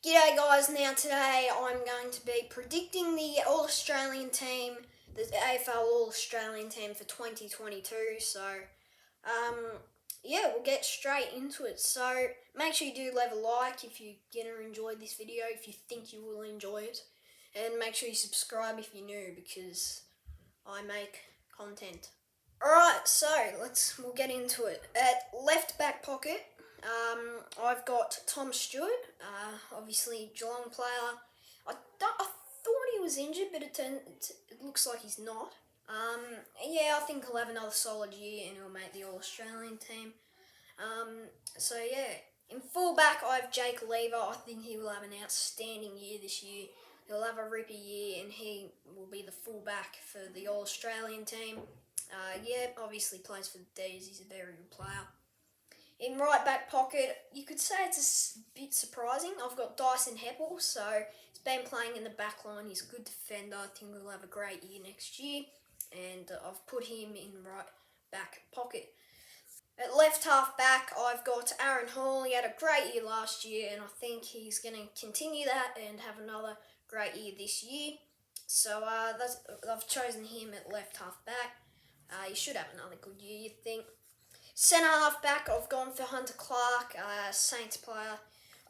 G'day guys, now today I'm going to be predicting the All-Australian team, the AFL All-Australian team for 2022, so yeah, we'll get straight into it. So make sure you do leave a like if you're going to enjoy this video, if you think you will enjoy it, and make sure you subscribe if you're new because I make content. Alright, so we'll get into it. At left back pocket, I've got Tom Stewart, obviously Geelong player. I thought he was injured, but it looks like he's not. Yeah, I think he'll have another solid year and he'll make the All-Australian team. So yeah, in fullback I have Jake Lever. I think he will have an outstanding year this year. He'll have a ripper year and he will be the fullback for the All-Australian team. Yeah, obviously plays for the D's. He's a very good player. In right back pocket, you could say it's a bit surprising. I've got Dyson Heppel, so he's been playing in the back line. He's a good defender. I think he'll have a great year next year. And I've put him in right back pocket. At left half back, I've got Aaron Hall. He had a great year last year, and I think he's going to continue that and have another great year this year. So I've chosen him at left half back. He should have another good year, you'd think. Centre half back, I've gone for Hunter Clark, Saints player.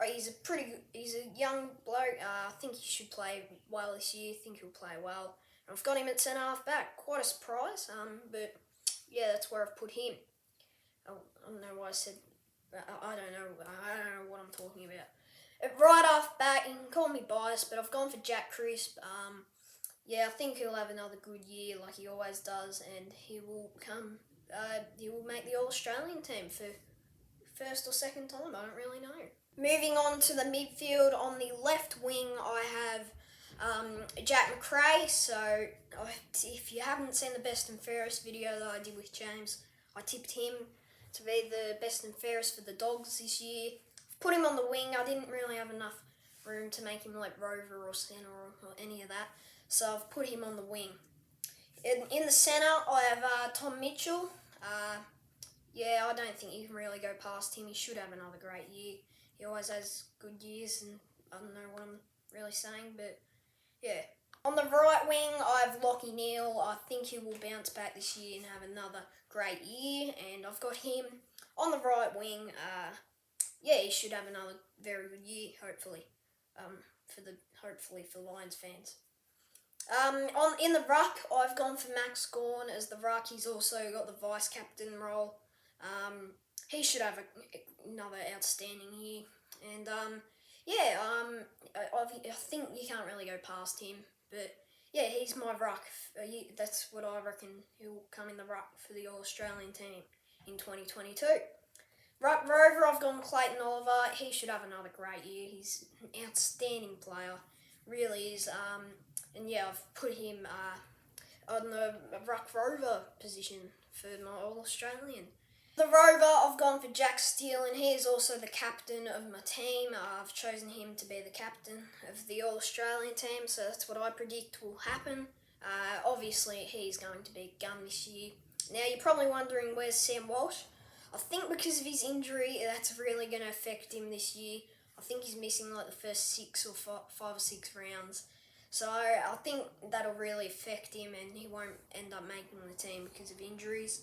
He's a young bloke. I think he should play well this year. I think he'll play well. And I've got him at centre half back. Quite a surprise, but yeah, that's where I've put him. I don't know why I said. I don't know what I'm talking about. At right half back, you can call me biased, but I've gone for Jack Crisp. Yeah, I think he'll have another good year like he always does, and he will make the All-Australian team for first or second time, I don't really know. Moving on to the midfield, on the left wing I have Jack McRae. So if you haven't seen the best and fairest video that I did with James, I tipped him to be the best and fairest for the Dogs this year. I've put him on the wing. I didn't really have enough room to make him like rover or centre or any of that, so I've put him on the wing. In the centre, I have Tom Mitchell. Yeah, I don't think you can really go past him. He should have another great year. He always has good years, and I don't know what I'm really saying, but yeah. On the right wing, I have Lachie Neale. I think he will bounce back this year and have another great year, and I've got him on the right wing. Yeah, he should have another very good year, hopefully, for Lions fans. In the ruck, I've gone for Max Gawn as the ruck. He's also got the vice captain role. He should have another outstanding year, and yeah, I think you can't really go past him. But yeah, he's my ruck. That's what I reckon. He'll come in the ruck for the All-Australian team in 2022. Ruck rover, I've gone Clayton Oliver. He should have another great year. He's an outstanding player, really is. And yeah, I've put him on the ruck rover position for my All-Australian. The rover, I've gone for Jack Steele, and he is also the captain of my team. I've chosen him to be the captain of the All-Australian team, so that's what I predict will happen. Obviously, he's going to be a gun this year. Now, you're probably wondering, where's Sam Walsh? I think because of his injury, that's really going to affect him this year. I think he's missing like the first 5 or 6 rounds. So I think that'll really affect him, and he won't end up making the team because of injuries.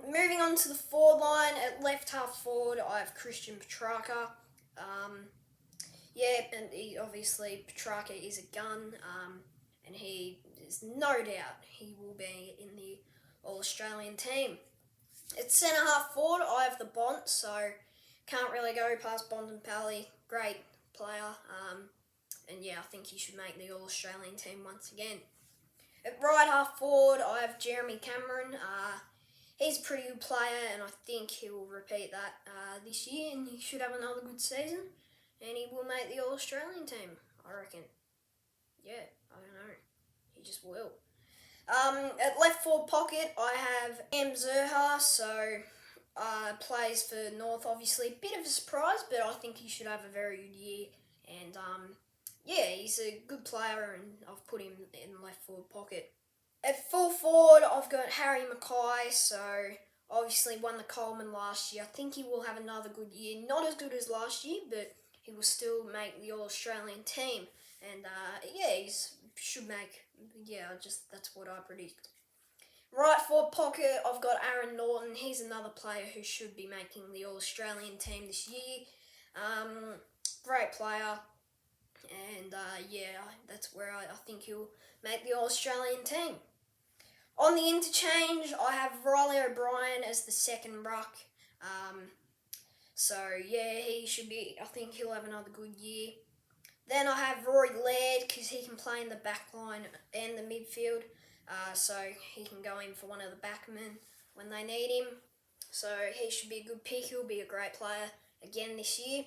Moving on to the forward line, at left half forward, I have Christian Petrarca. Yeah, and obviously Petrarca is a gun, and he is no doubt he will be in the All-Australian team. At centre half forward, I have the Bont, so can't really go past Bontempelli. Great player, and yeah, I think he should make the All-Australian team once again. At right half forward, I have Jeremy Cameron. He's a pretty good player, and I think he will repeat that this year, and he should have another good season, and he will make the All-Australian team, I reckon. Yeah, I don't know. He just will. At left forward pocket, I have Am Zerha, so plays for North, obviously. Bit of a surprise, but I think he should have a very good year, and yeah, he's a good player, and I've put him in the left forward pocket. At full forward, I've got Harry Mackay, so obviously won the Coleman last year. I think he will have another good year. Not as good as last year, but he will still make the All-Australian team. And yeah, should make, that's what I predict. Right forward pocket, I've got Aaron Norton. He's another player who should be making the All-Australian team this year. Great player. And that's where I think he'll make the All-Australian team. On the interchange, I have Riley O'Brien as the second ruck. So yeah, he should be, I think he'll have another good year. Then I have Rory Laird because he can play in the back line and the midfield. So he can go in for one of the backmen when they need him. So he should be a good pick. He'll be a great player again this year.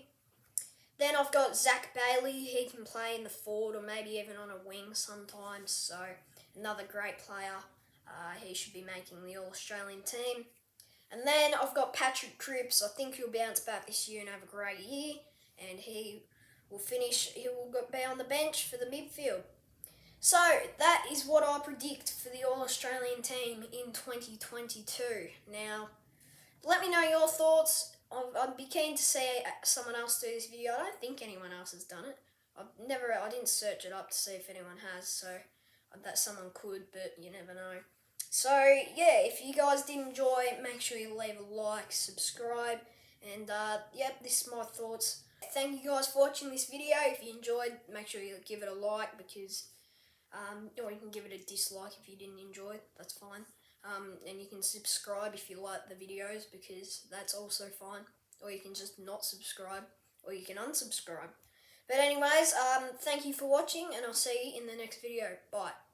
Then I've got Zach Bailey. He can play in the forward or maybe even on a wing sometimes. So another great player. He should be making the All-Australian team. And then I've got Patrick Cripps. I think he'll bounce back this year and have a great year. And he will be on the bench for the midfield. So that is what I predict for the All-Australian team in 2022. Now, let me know your thoughts. I'd be keen to see someone else do this video. I don't think anyone else has done it. I didn't search it up to see if anyone has, so that someone could, but you never know. So yeah, if you guys did enjoy it, make sure you leave a like, subscribe, and this is my thoughts. Thank you guys for watching this video. If you enjoyed, make sure you give it a like, because or you can give it a dislike if you didn't enjoy it, that's fine. And you can subscribe if you like the videos, because that's also fine. Or you can just not subscribe, or you can unsubscribe. But anyways, thank you for watching, and I'll see you in the next video. Bye.